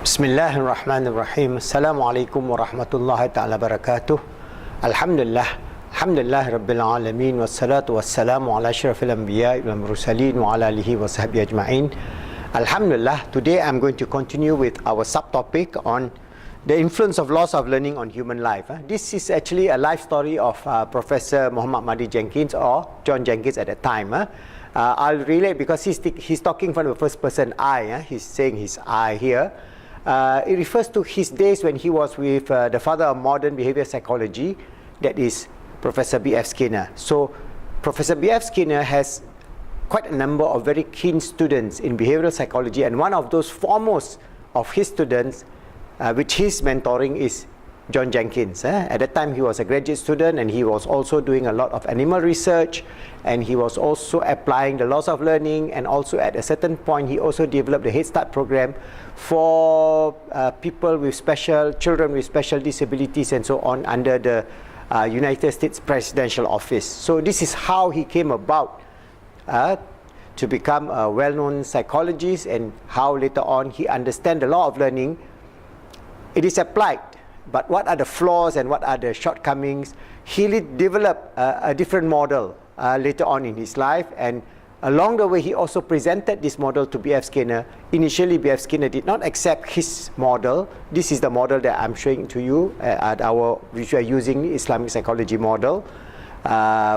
Bismillahirrahmanirrahim. Assalamualaikum warahmatullahi ta'ala barakatuh. Alhamdulillah. Alhamdulillah Rabbil Alamin. Wassalatu wassalamu ala asyrafil anbiya wal mursalin wa ala alihi wa sahbihi ajma'in. Alhamdulillah. Today I'm going to continue with our subtopic on the influence of loss of learning on human life. This is actually a life story of Professor Muhammad Mahdi Jenkins, or John Jenkins at that time. I'll relate because he's talking from the first person I. He's saying his I here. It refers to his days when he was with the father of modern behavior psychology, that is Professor B.F. Skinner. So Professor B.F. Skinner has quite a number of very keen students in behavioral psychology, and one of those foremost of his students, which he's mentoring, is John Jenkins. At that time he was a graduate student, and he was also doing a lot of animal research, and he was also applying the laws of learning, and also at a certain point he also developed the Head Start program for people with children with special disabilities and so on under the United States Presidential Office. So this is how he came about to become a well-known psychologist, and how later on he understands the law of learning. It is applied, but what are the flaws and what are the shortcomings? He developed a different model later on in his life, and along the way he also presented this model to B.F. Skinner. Initially B.F. Skinner did not accept his model. This is the model that I'm showing to you, which we are using, the Islamic psychology model,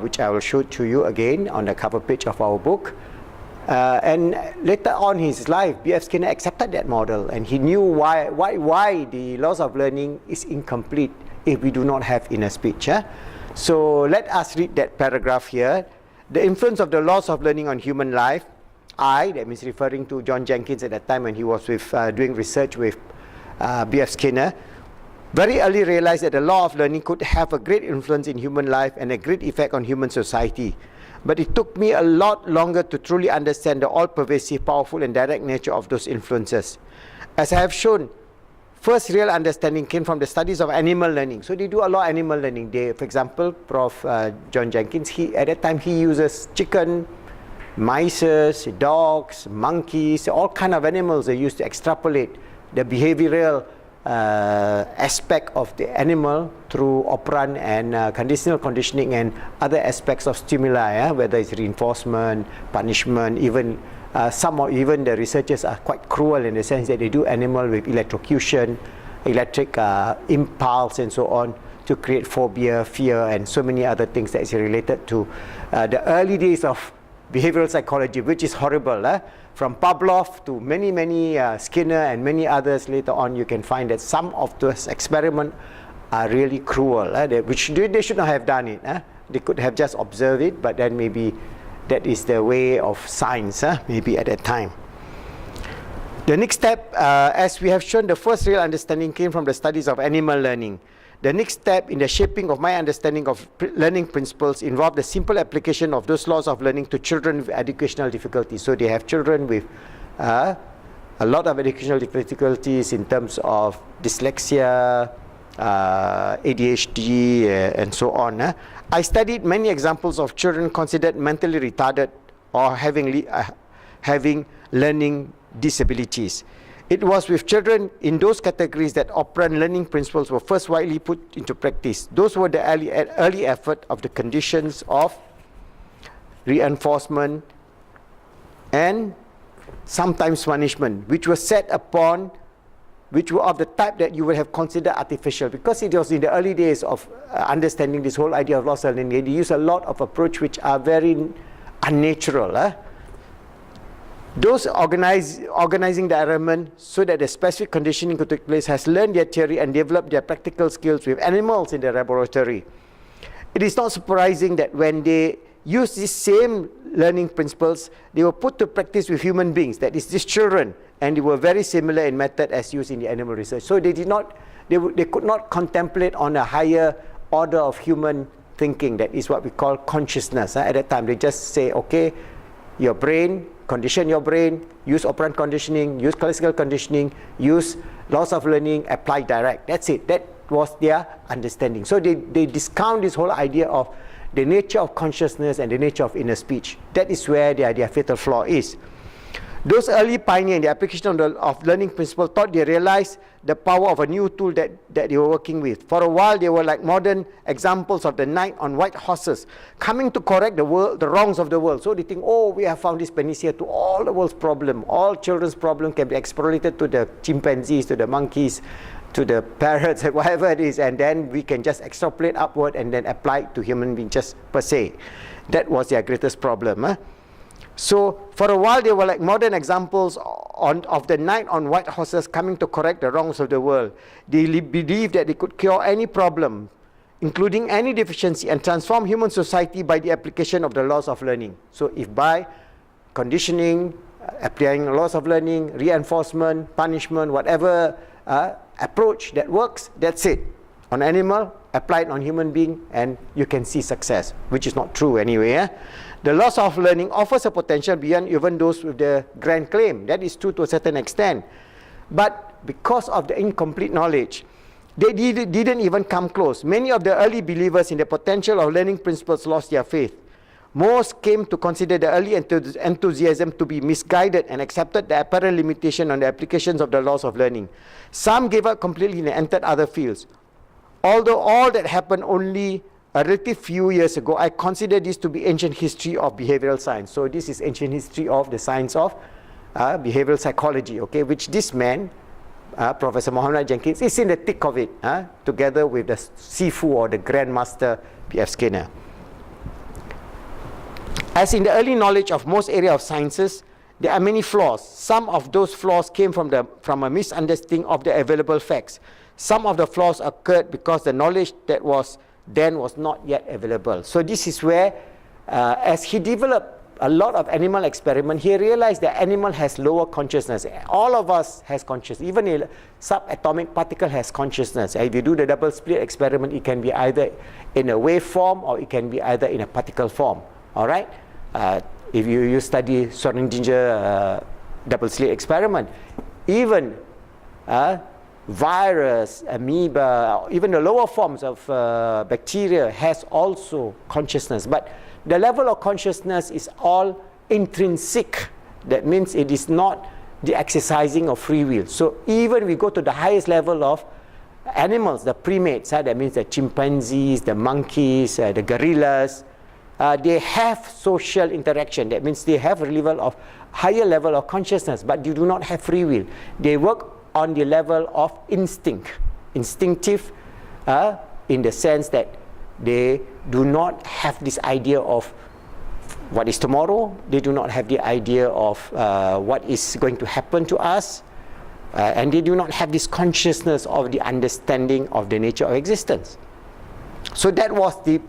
which I will show to you again on the cover page of our book. And later on in his life, B.F. Skinner accepted that model, and he knew why the laws of learning is incomplete if we do not have inner speech. So let us read that paragraph here. The influence of the laws of learning on human life. That means referring to John Jenkins at that time when he was doing research with B.F. Skinner, very early realized that the law of learning could have a great influence in human life and a great effect on human society. But it took me a lot longer to truly understand the all-pervasive, powerful and direct nature of those influences. As I have shown, first real understanding came from the studies of animal learning. So they do a lot of animal learning. For example, Prof. John Jenkins, at that time he uses chicken, mice, dogs, monkeys, all kind of animals they used to extrapolate the behavioral aspect of the animal through operant and conditional conditioning and other aspects of stimuli, whether it's reinforcement, punishment, even even the researchers are quite cruel in the sense that they do animal with electrocution, electric impulse and so on, to create phobia, fear and so many other things that is related to the early days of behavioral psychology, which is horrible. From Pavlov to many Skinner and many others later on, you can find that some of those experiments are really cruel, which they should not have done it. They could have just observed it, but then maybe that is the way of science, maybe at that time. The next step, as we have shown, the first real understanding came from the studies of animal learning. The next step in the shaping of my understanding of learning principles involved the simple application of those laws of learning to children with educational difficulties. So they have children with a lot of educational difficulties in terms of dyslexia, ADHD, and so on. I studied many examples of children considered mentally retarded or having learning disabilities. It was with children in those categories that operant learning principles were first widely put into practice. Those were the early effort of the conditions of reinforcement and sometimes punishment, which were set upon, which were of the type that you would have considered artificial, because it was in the early days of understanding this whole idea of loss of learning. They use a lot of approach which are very unnatural. Those organizing the environment so that the specific conditioning could take place has learned their theory and developed their practical skills with animals in the laboratory. It is not surprising that when they use these same learning principles, they were put to practice with human beings, that is, these children, and they were very similar in method as used in the animal research. So they could not contemplate on a higher order of human thinking, that is what we call consciousness. At that time, they just say, okay, your brain, condition your brain, use operant conditioning, use classical conditioning, use laws of learning, apply direct. That's it. That was their understanding. So they discount this whole idea of the nature of consciousness and the nature of inner speech. That is where their fatal flaw is. Those early pioneers in the application of learning principle thought they realized the power of a new tool that they were working with. For a while, they were like modern examples of the knight on white horses, coming to correct the wrongs of the world. So they think, oh, we have found this panacea to all the world's problem. All children's problem can be extrapolated to the chimpanzees, to the monkeys, to the parrots, whatever it is, and then we can just extrapolate upward and then apply it to human beings just per se. That was their greatest problem. So for a while they were like modern examples of the knight on white horses coming to correct the wrongs of the world. They believed that they could cure any problem, including any deficiency, and transform human society by the application of the laws of learning. So if by conditioning, applying laws of learning, reinforcement, punishment, whatever approach that works, that's it. On animal, apply it on human being, and you can see success, which is not true anyway. The laws of learning offers a potential beyond even those with the grand claim. That is true to a certain extent. But because of the incomplete knowledge, they didn't even come close. Many of the early believers in the potential of learning principles lost their faith. Most came to consider the early enthusiasm to be misguided and accepted the apparent limitation on the applications of the laws of learning. Some gave up completely and entered other fields. Although all that happened only a relative few years ago, I consider this to be ancient history of behavioral science. So this is ancient history of the science of behavioral psychology, okay, which this man, Professor Mohammed Jenkins, is in the thick of it, together with the Sifu or the Grandmaster B.F. Skinner. As in the early knowledge of most areas of sciences, there are many flaws. Some of those flaws came from a misunderstanding of the available facts. Some of the flaws occurred because the knowledge that was then was not yet available. So this is where, as he developed a lot of animal experiment, he realized that animal has lower consciousness. All of us has consciousness. Even a subatomic particle has consciousness. If you do the double slit experiment, it can be either in a wave form or it can be either in a particle form. All right. If you study Schrödinger double slit experiment, even virus, amoeba, even the lower forms of bacteria has also consciousness. But the level of consciousness is all intrinsic. That means it is not the exercising of free will. So even we go to the highest level of animals, the primates, that means the chimpanzees, the monkeys, the gorillas, they have social interaction. That means they have a level of higher level of consciousness, but they do not have free will. They work on the level of instinctive, in the sense that they do not have this idea of what is tomorrow. They do not have the idea of what is going to happen to us, and they do not have this consciousness of the understanding of the nature of existence. So that was the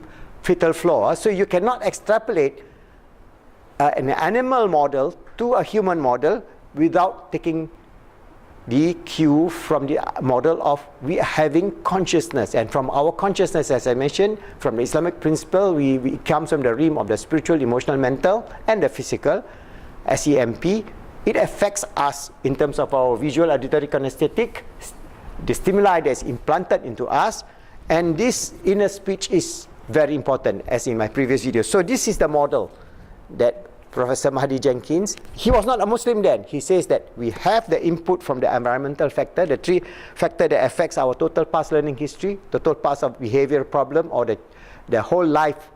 fatal flaw. So you cannot extrapolate an animal model to a human model without taking the cue from the model of we are having consciousness. And from our consciousness, as I mentioned, from the Islamic principle, it comes from the realm of the spiritual, emotional, mental, and the physical, SEMP. It affects us in terms of our visual, auditory, kinesthetic, the stimuli that is implanted into us, and this inner speech is very important, as in my previous video. So this is the model that Professor Mahdi Jenkins, he was not a Muslim then. He says that we have the input from the environmental factor, the three factor that affects our total past learning history, total past of behavior problem, or the whole life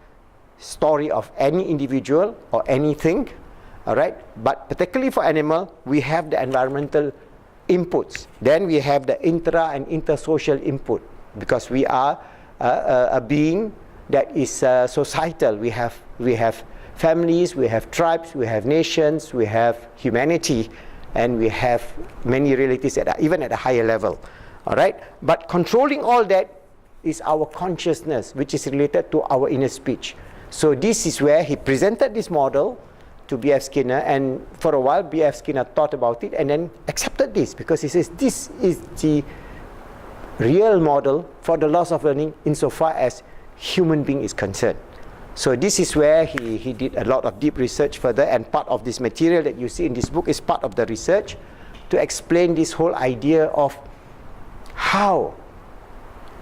story of any individual or anything. All right. But particularly for animal, we have the environmental inputs. Then we have the intra and intersocial input, because we are a being that is societal. We have families, we have tribes, we have nations, we have humanity, and we have many realities even at a higher level. All right. But controlling all that is our consciousness, which is related to our inner speech. So this is where he presented this model to B.F. Skinner, and for a while B.F. Skinner thought about it and then accepted this, because he says this is the real model for the laws of learning insofar as human being is concerned. So this is where he did a lot of deep research further, and part of this material that you see in this book is part of the research to explain this whole idea of how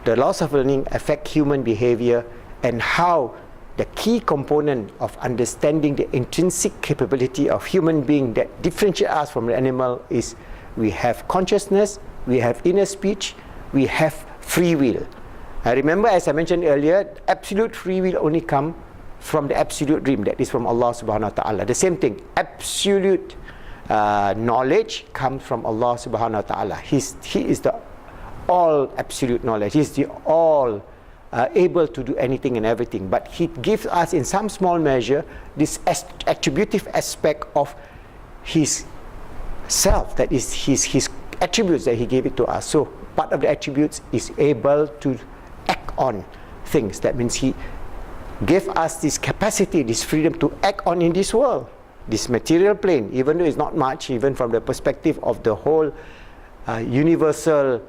the laws of learning affect human behavior and how the key component of understanding the intrinsic capability of human being that differentiate us from the animal is we have consciousness, we have inner speech, we have free will. I remember, as I mentioned earlier, absolute free will only come from the absolute dream, that is from Allah subhanahu wa ta'ala. The same thing, absolute knowledge comes from Allah subhanahu wa ta'ala. He is the all absolute knowledge. He is the all able to do anything and everything. But He gives us in some small measure this attributive aspect of His self, that is His attributes that He gave it to us. So part of the attributes is able to act on things. That means He gave us this capacity, this freedom to act on in this world, this material plane, even though it's not much, even from the perspective of the whole universal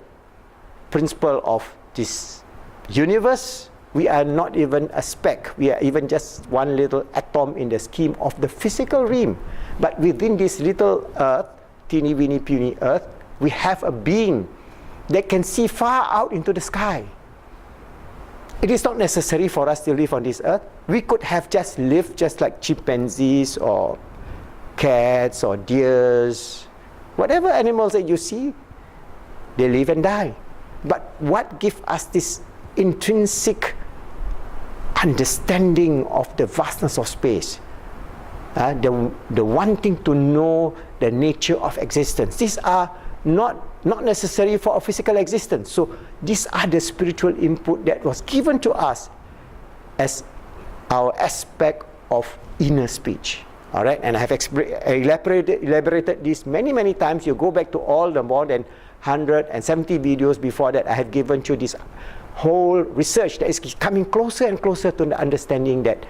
principle of this universe. We are not even a speck, we are even just one little atom in the scheme of the physical realm. But within this little earth, teeny weeny puny earth, we have a being that can see far out into the sky. It is not necessary for us to live on this earth. We could have just lived just like chimpanzees or cats or deers, whatever animals that you see, they live and die. But what gives us this intrinsic understanding of the vastness of space? The wanting to know the nature of existence. These are not necessary for a physical existence. So these are the spiritual input that was given to us as our aspect of inner speech. All right, and I have elaborated this many times. You go back to all the more than 170 videos before that. I have given you this whole research that is coming closer and closer to the understanding that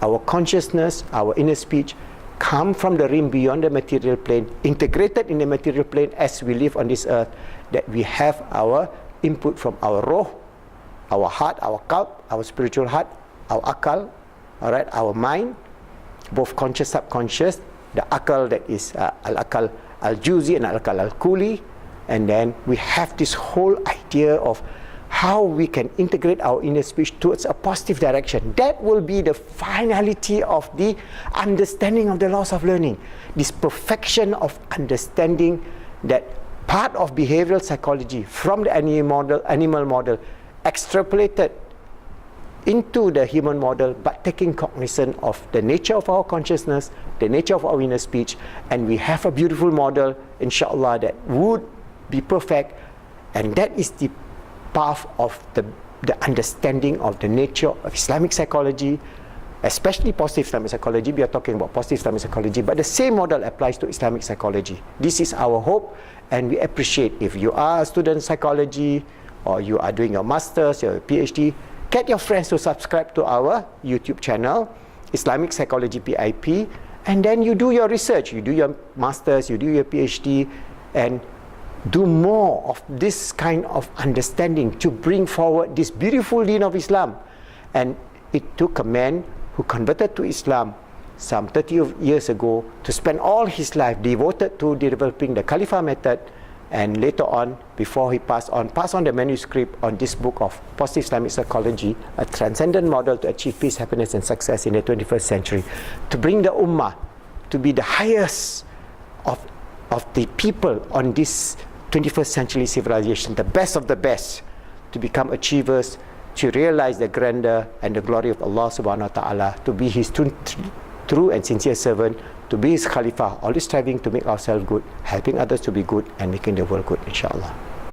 our consciousness, our inner speech, come from the realm beyond the material plane, integrated in the material plane as we live on this earth, that we have our input from our roh, our heart, our qalb, our spiritual heart, our akal, all right, our mind, both conscious, subconscious, the akal that is al-akal al-juzi and al-akal al-kuli, and then we have this whole idea of how we can integrate our inner speech towards a positive direction. That will be the finality of the understanding of the laws of learning. This perfection of understanding that part of behavioral psychology from the animal model extrapolated into the human model, but taking cognizance of the nature of our consciousness, the nature of our inner speech, and we have a beautiful model, inshallah, that would be perfect. And that is the path of the understanding of the nature of Islamic psychology, especially positive Islamic psychology. We are talking about positive Islamic psychology, but the same model applies to Islamic psychology. This is our hope, and we appreciate if you are a student in psychology or you are doing your master's, your PhD, get your friends to subscribe to our YouTube channel, Islamic Psychology PIP, and then you do your research, you do your master's, you do your PhD, and do more of this kind of understanding to bring forward this beautiful deen of Islam. And it took a man who converted to Islam some 30 years ago to spend all his life devoted to developing the Khalifa method, and later on, before he passed on the manuscript on this book of Positive Islamic Psychology, a transcendent model to achieve peace, happiness and success in the 21st century, to bring the Ummah to be the highest of the people on this 21st century civilization, the best of the best, to become achievers, to realize the grandeur and the glory of Allah subhanahu wa ta'ala, to be His true and sincere servant, to be His Khalifa, always striving to make ourselves good, helping others to be good, and making the world good, inshallah.